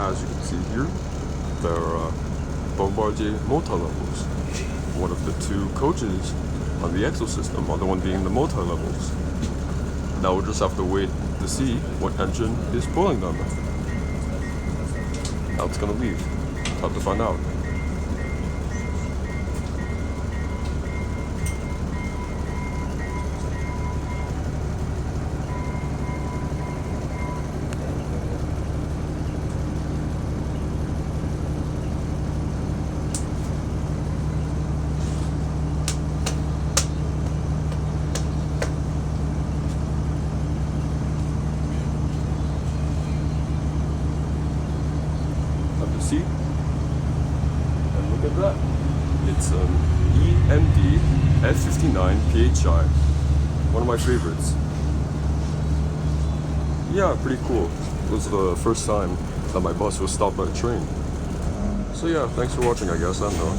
as you can see here, there are Bombardier motor levels. One of the two coaches on the exosystem, other one being the motor levels. Now we'll just have to wait to see what engine is pulling them. How it's gonna leave. Have to find out. See? And look at that. It's an EMD F59 PHI. One of my favorites. Yeah, pretty cool. It was the first time that my bus was stopped by a train. So yeah, thanks for watching, I guess. I don't know.